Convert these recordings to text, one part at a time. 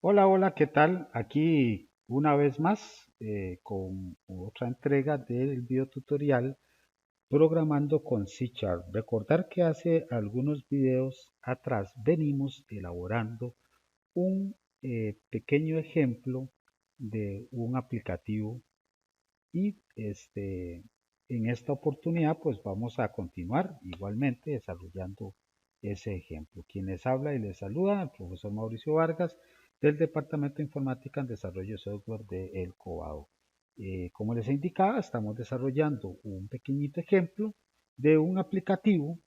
Hola, hola, ¿qué tal? Aquí una vez más con otra entrega del videotutorial Programando con C Sharp. Recordar que hace algunos videos atrás venimos elaborando un pequeño ejemplo de un aplicativo y en esta oportunidad pues vamos a continuar igualmente desarrollando ese ejemplo. Quien les habla y les saluda, el profesor Mauricio Vargas del Departamento de Informática en Desarrollo de Software de El Cobado. Como les indicaba, estamos desarrollando un pequeñito ejemplo de un aplicativo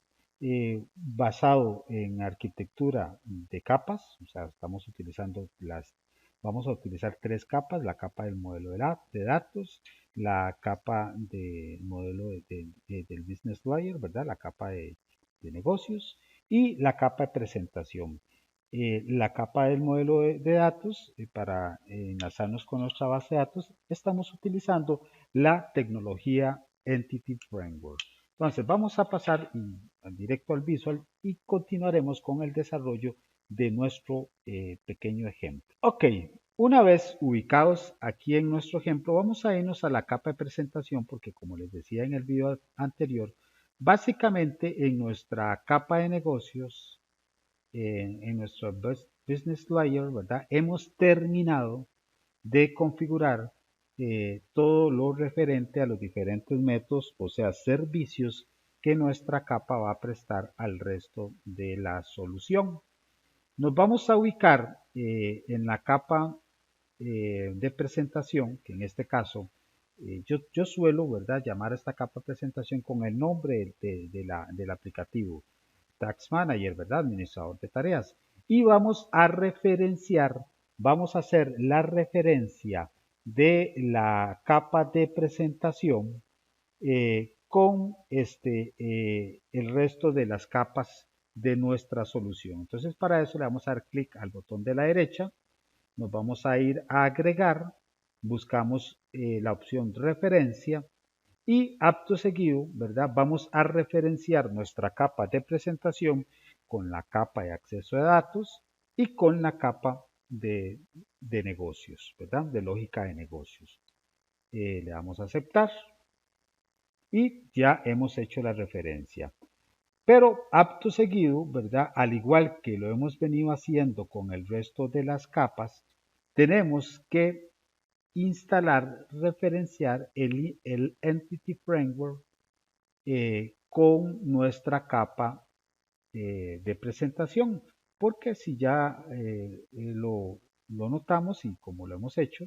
basado en arquitectura de capas, o sea, vamos a utilizar tres capas, la capa del modelo de datos, la capa de modelo del business layer, ¿verdad? La capa de negocios y la capa de presentación. La capa del modelo de datos, para enlazarnos con nuestra base de datos, estamos utilizando la tecnología Entity Framework. Entonces vamos a pasar directo al visual y continuaremos con el desarrollo de nuestro pequeño ejemplo. Ok, una vez ubicados aquí en nuestro ejemplo, vamos a irnos a la capa de presentación porque como les decía en el video anterior, básicamente en nuestra capa de negocios, en nuestro business layer, ¿verdad? Hemos terminado de configurar todo lo referente a los diferentes métodos, o sea, servicios que nuestra capa va a prestar al resto de la solución. Nos vamos a ubicar en la capa de presentación, que en este caso yo suelo, ¿verdad?, llamar a esta capa de presentación con el nombre del aplicativo, Tax Manager, ¿verdad?, administrador de tareas. Y vamos a referenciar, vamos a hacer la referencia de la capa de presentación con el resto de las capas de nuestra solución. Entonces para eso le vamos a dar clic al botón de la derecha, nos vamos a ir a agregar, buscamos la opción referencia y acto seguido, ¿verdad? Vamos a referenciar nuestra capa de presentación con la capa de acceso de datos y con la capa de negocios, ¿verdad? De lógica de negocios. Le damos a aceptar y ya hemos hecho la referencia. Pero acto seguido, ¿verdad? Al igual que lo hemos venido haciendo con el resto de las capas, tenemos que instalar, referenciar el Entity Framework con nuestra capa de presentación. Porque si ya lo notamos y como lo hemos hecho,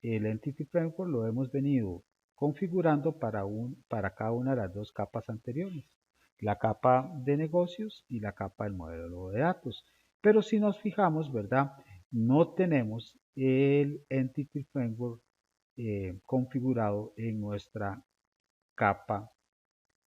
el Entity Framework lo hemos venido configurando para cada una de las dos capas anteriores, la capa de negocios y la capa del modelo de datos. Pero si nos fijamos, ¿verdad? No tenemos el Entity Framework configurado en nuestra capa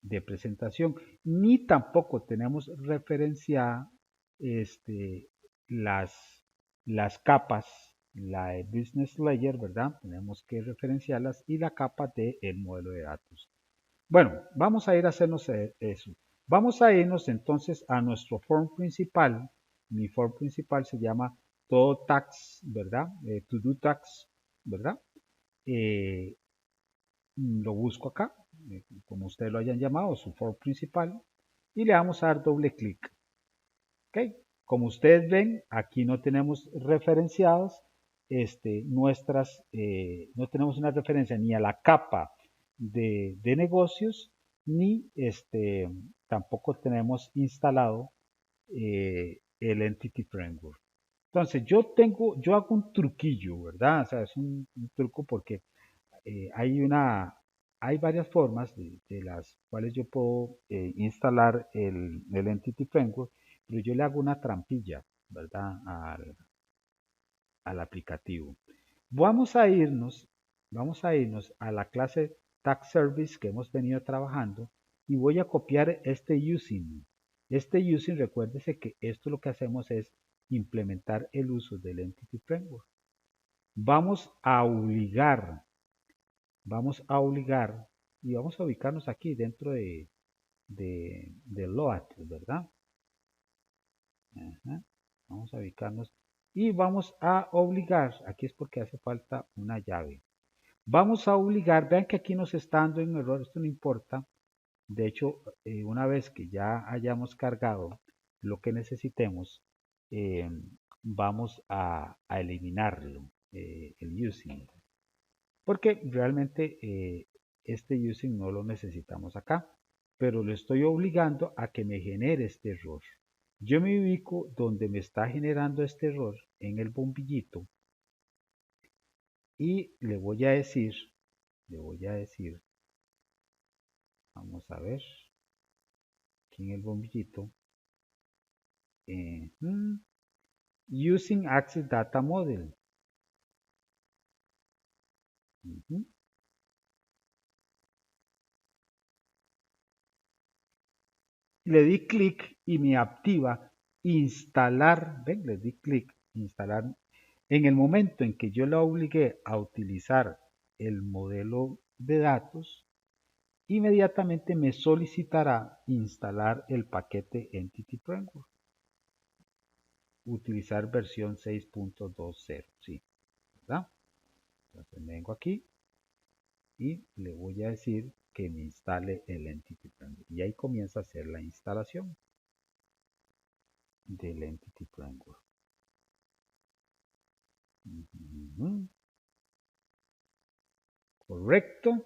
de presentación, ni tampoco tenemos referenciada este, las, las capas, la de Business Layer, ¿verdad? Tenemos que referenciarlas y la capa del modelo de datos. Bueno, vamos a ir a hacernos eso. Vamos a irnos entonces a nuestro form principal. Mi form principal se llama todo tax, ¿verdad? To do tax, ¿verdad? Eh, lo busco acá, como ustedes lo hayan llamado, su form principal, y le vamos a dar doble clic. ¿Ok? Como ustedes ven, aquí no tenemos referenciadas no tenemos una referencia ni a la capa de negocios, ni tampoco tenemos instalado el Entity Framework. Entonces, yo hago un truquillo, ¿verdad? O sea, es un truco porque eh, hay una, hay varias formas de las cuales yo puedo instalar el Entity Framework, pero yo le hago una trampilla, ¿verdad? Al aplicativo. Vamos a irnos a la clase Tax Service que hemos venido trabajando y voy a copiar este using. Este using, recuérdese que esto lo que hacemos es implementar el uso del Entity Framework. Vamos a obligar vamos a obligar y vamos a ubicarnos aquí dentro de load, ¿verdad? Ajá. Vamos a ubicarnos. y vamos a obligar, aquí es porque hace falta una llave. Vamos a obligar, vean que aquí nos está dando un error, esto no importa. De hecho, una vez que ya hayamos cargado lo que necesitemos, eh, vamos a eliminarlo, el using. Porque realmente este using no lo necesitamos acá, pero lo estoy obligando a que me genere este error. Yo me ubico donde me está generando este error en el bombillito y le voy a decir, vamos a ver, aquí en el bombillito, using Access Data Model. Le di clic y me activa instalar, ven, le di clic, instalar. En el momento en que yo la obligué a utilizar el modelo de datos, inmediatamente me solicitará instalar el paquete Entity Framework. Utilizar versión 6.20, sí, ¿verdad? Entonces vengo aquí y le voy a decir que me instale el Entity Framework. Y ahí comienza a hacer la instalación del Entity Framework. Correcto.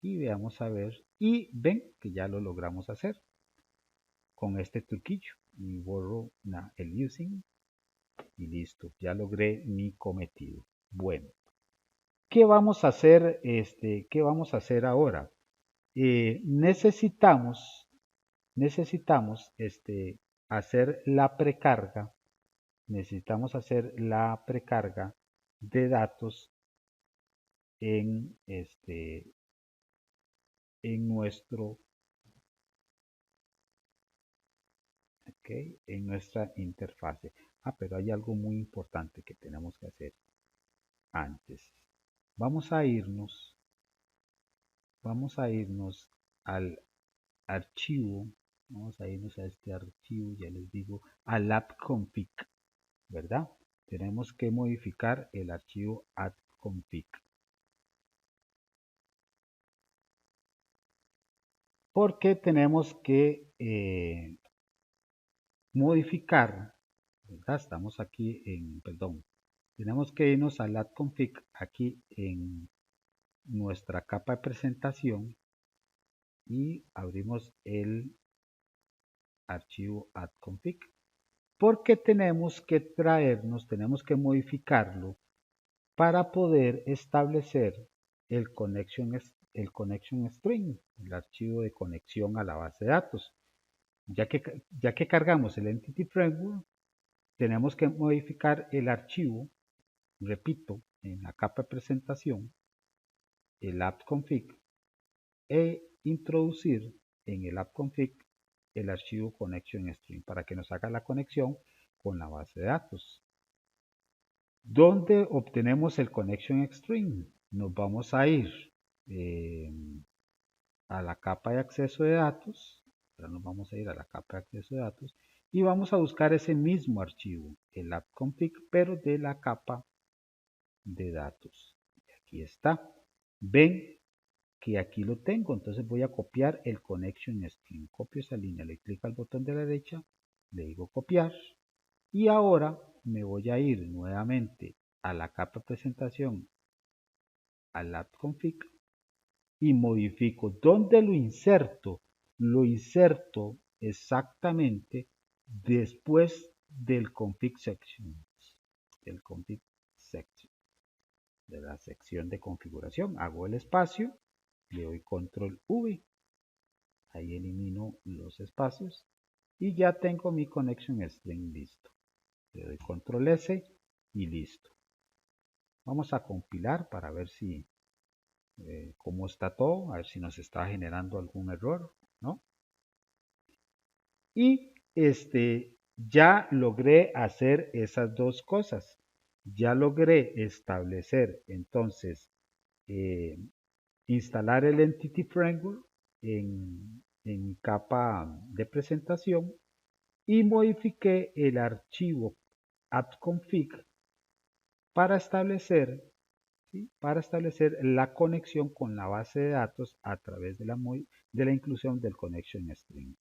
Y veamos a ver. Y ven que ya lo logramos hacer con este truquillo. Y borro el using. Y listo. Ya logré mi cometido. Bueno. ¿Qué vamos a hacer? ¿Qué vamos a hacer ahora? Necesitamos hacer la precarga. Necesitamos hacer la precarga de datos en en nuestro en nuestra interfase. Pero hay algo muy importante que tenemos que hacer antes. Vamos a irnos al archivo, vamos a irnos a este archivo, ya les digo, al appconfig, ¿verdad? Tenemos que modificar el archivo appconfig. Porque tenemos que modificar, ¿verdad? Estamos aquí perdón, tenemos que irnos al appconfig aquí en nuestra capa de presentación y abrimos el archivo appconfig porque tenemos que tenemos que modificarlo para poder establecer el connection string, el archivo de conexión a la base de datos. Ya que cargamos el Entity Framework, tenemos que modificar el archivo, repito, en la capa de presentación, el appconfig, e introducir en el appconfig el archivo connection string para que nos haga la conexión con la base de datos. ¿Dónde obtenemos el connection string? Nos vamos a ir a la capa de acceso de datos. Ahora nos vamos a ir a la capa de acceso de datos y vamos a buscar ese mismo archivo, el appconfig, pero de la capa de datos. Aquí está. Ven que aquí lo tengo, entonces voy a copiar el connection string. Copio esa línea, le clic al botón de la derecha, le digo copiar y ahora me voy a ir nuevamente a la capa de presentación, al appconfig y modifico. ¿Dónde lo inserto? Lo inserto exactamente después del config section, del config section, de la sección de configuración. Hago el espacio, le doy control V, ahí elimino los espacios y ya tengo mi connection string listo. Le doy control S y listo. Vamos a compilar para ver si cómo está todo, a ver si nos está generando algún error, ¿no? Y ya logré hacer esas dos cosas. Ya logré establecer entonces instalar el Entity Framework en capa de presentación y modifiqué el archivo add-config para establecer, ¿sí? Para establecer la conexión con la base de datos a través de la inclusión del connection string.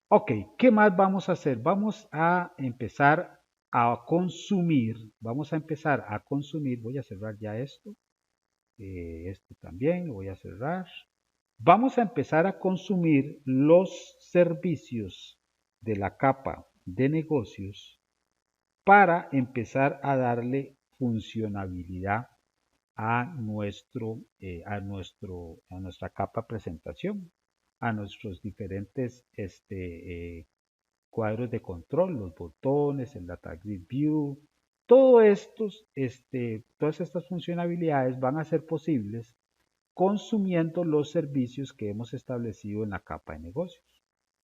Ok, ¿qué más vamos a hacer? Vamos a empezar a consumir, voy a cerrar ya esto, esto también lo voy a cerrar. Vamos a empezar a consumir los servicios de la capa de negocios para empezar a darle funcionalidad a nuestra capa presentación, a nuestros diferentes cuadros de control, los botones, el Data Grid View, todas estas funcionalidades van a ser posibles consumiendo los servicios que hemos establecido en la capa de negocios.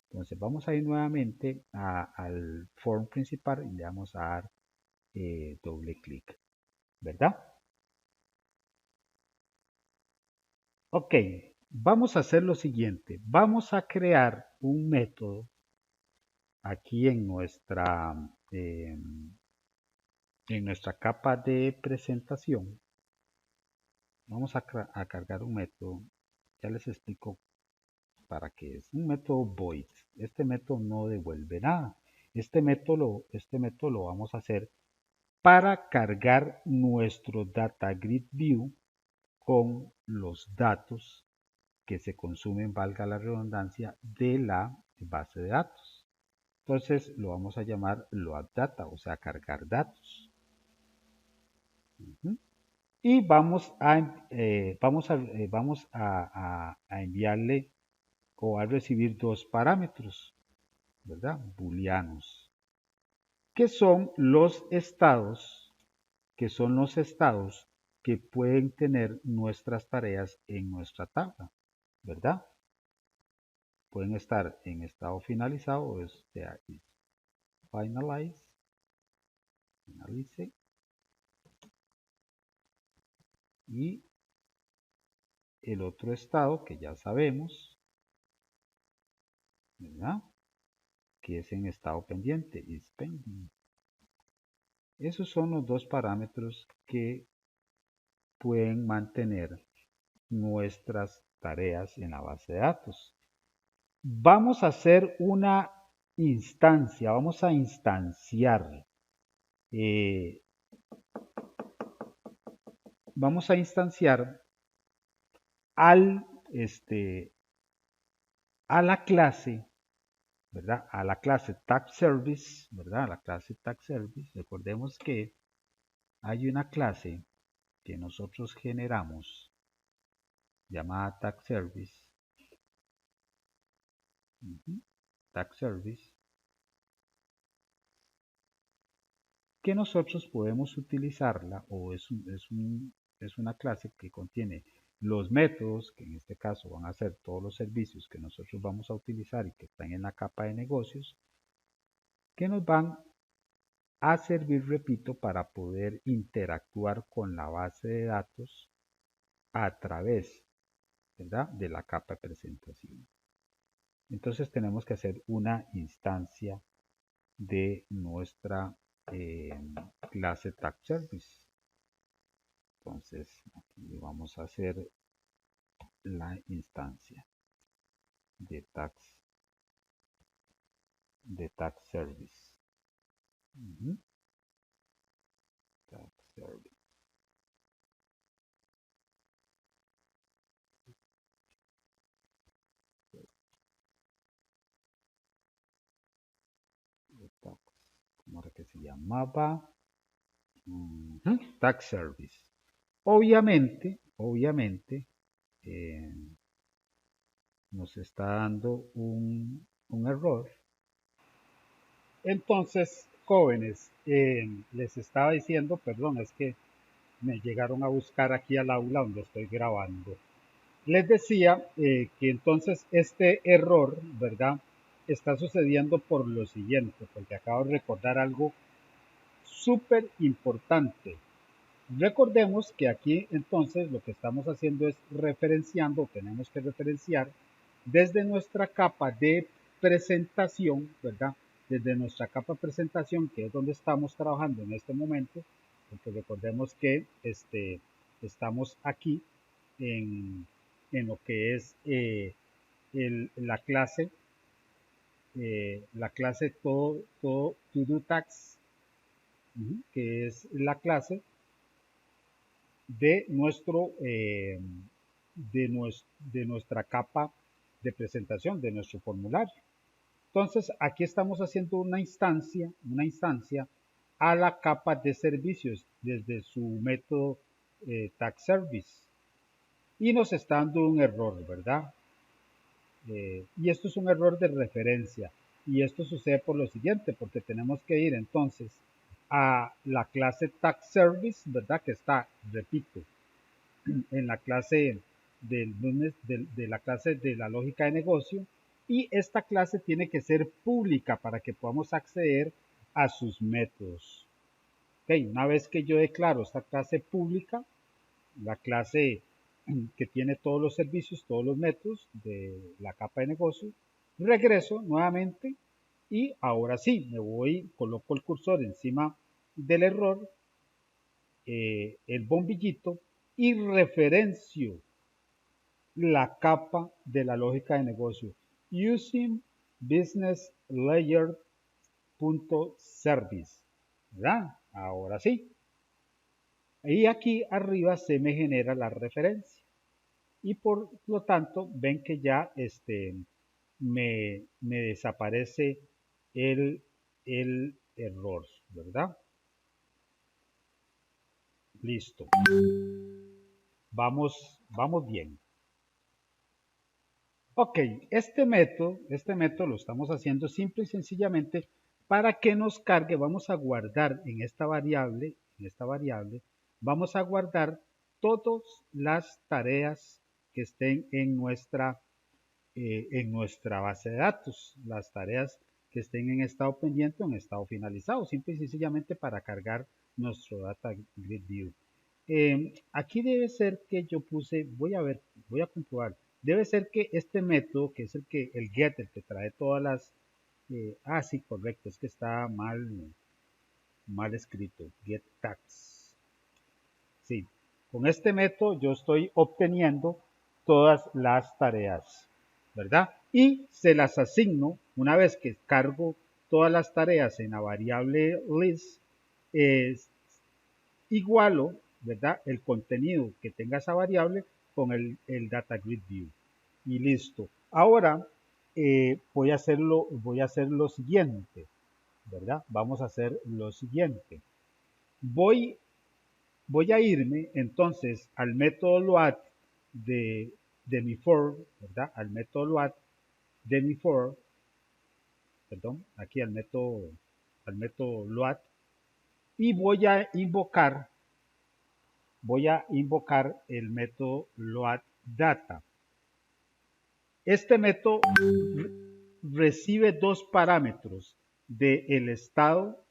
Entonces vamos a ir nuevamente al form principal y le vamos a dar doble clic, ¿verdad? Ok, vamos a hacer lo siguiente. Vamos a crear un método aquí en nuestra capa de presentación. Vamos a cargar un método. Ya les explico para qué es. Un método void. Este método no devuelve nada. Este método lo vamos a hacer para cargar nuestro Data Grid View con los datos que se consumen, valga la redundancia, de la base de datos. Entonces lo vamos a llamar load data, o sea, cargar datos. Y vamos a enviarle o a recibir dos parámetros, ¿verdad? Booleanos, que son los estados, que pueden tener nuestras tareas en nuestra tabla, ¿verdad? Pueden estar en estado finalizado, o sea, finalize, y el otro estado que ya sabemos, ¿verdad? Que es en estado pendiente, is pending. Esos son los dos parámetros que pueden mantener nuestras tareas en la base de datos. Vamos a hacer una instancia, vamos a instanciar al, a la clase, ¿verdad? A la clase tag service, ¿verdad? A la clase tag service. Recordemos que hay una clase que nosotros generamos llamada tag service. Tag service. Que nosotros podemos utilizarla, o es una clase que contiene los métodos, que en este caso van a ser todos los servicios que nosotros vamos a utilizar y que están en la capa de negocios, que nos van a servir, repito, para poder interactuar con la base de datos a través, ¿verdad?, de la capa de presentación. Entonces tenemos que hacer una instancia de nuestra clase tag service. Entonces aquí vamos a hacer la instancia de tag service. Tag service. ¿Cómo era que se llamaba? Tag service. Obviamente, nos está dando un error. Entonces, jóvenes, les estaba diciendo, perdón, es que me llegaron a buscar aquí al aula donde estoy grabando. Les decía que entonces este error, ¿verdad?, está sucediendo por lo siguiente, porque acabo de recordar algo súper importante. Recordemos que aquí entonces lo que estamos haciendo es referenciando, tenemos que referenciar desde nuestra capa de presentación, ¿verdad?, desde nuestra capa presentación, que es donde estamos trabajando en este momento, porque recordemos que estamos aquí en lo que es la clase todo to do tags, que es la clase de de nuestra capa de presentación, de nuestro formulario. Entonces, aquí estamos haciendo una instancia a la capa de servicios desde su método tag service. Y nos está dando un error, ¿verdad? Y esto es un error de referencia. Y esto sucede por lo siguiente, porque tenemos que ir entonces a la clase tag service, ¿verdad? Que está, repito, en la clase de la clase de la lógica de negocio, y esta clase tiene que ser pública para que podamos acceder a sus métodos. Okay, una vez que yo declaro esta clase pública, la clase que tiene todos los servicios, todos los métodos de la capa de negocio, regreso nuevamente y ahora sí, coloco el cursor encima del error, el bombillito, y referencio la capa de la lógica de negocio using business layer.service, ¿verdad? Ahora sí. Y aquí arriba se me genera la referencia. Y por lo tanto, ven que ya me desaparece el error, ¿verdad? Listo. Vamos bien. Ok, este método lo estamos haciendo simple y sencillamente para que nos cargue. Vamos a guardar en esta variable, vamos a guardar todas las tareas que estén en nuestra base de datos, las tareas que estén en estado pendiente o en estado finalizado, simple y sencillamente para cargar nuestro Data Grid View. Aquí debe ser que yo puse, voy a comprobar, debe ser que este método, que es el get, el que trae todas las, sí, correcto, es que está mal escrito, get tags. Sí, con este método yo estoy obteniendo todas las tareas, ¿verdad? Y se las asigno una vez que cargo todas las tareas en la variable list, igualo, ¿verdad? El contenido que tenga esa variable con el Data Grid View. Y listo. Ahora voy a hacer lo siguiente, ¿verdad? Vamos a hacer lo siguiente. Voy a irme entonces al método load de mi for, ¿verdad? Al método load de mi for, perdón, aquí al método load, y voy a invocar el método loadData. Este método recibe dos parámetros del estado,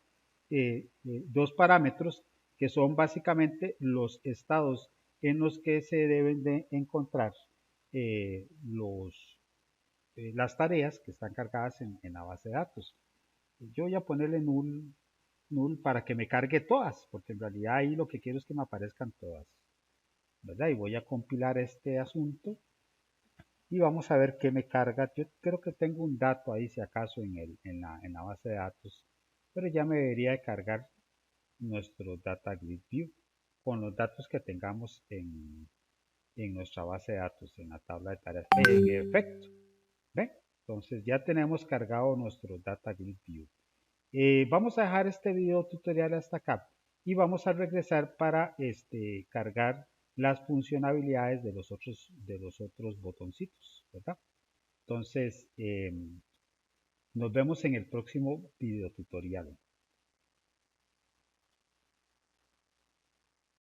dos parámetros que son básicamente los estados en los que se deben de encontrar las tareas que están cargadas en la base de datos. Yo voy a ponerle null para que me cargue todas, porque en realidad ahí lo que quiero es que me aparezcan todas, ¿verdad? Y voy a compilar este asunto y vamos a ver qué me carga. Yo creo que tengo un dato ahí, si acaso, en la base de datos, pero ya me debería de cargar nuestro Data Grid View con los datos que tengamos en nuestra base de datos, en la tabla de tareas. En efecto, ¿ven? Entonces ya tenemos cargado nuestro Data Grid View. Vamos a dejar este video tutorial hasta acá y vamos a regresar para cargar las funcionalidades de los otros botoncitos, ¿verdad? Entonces, nos vemos en el próximo video tutorial.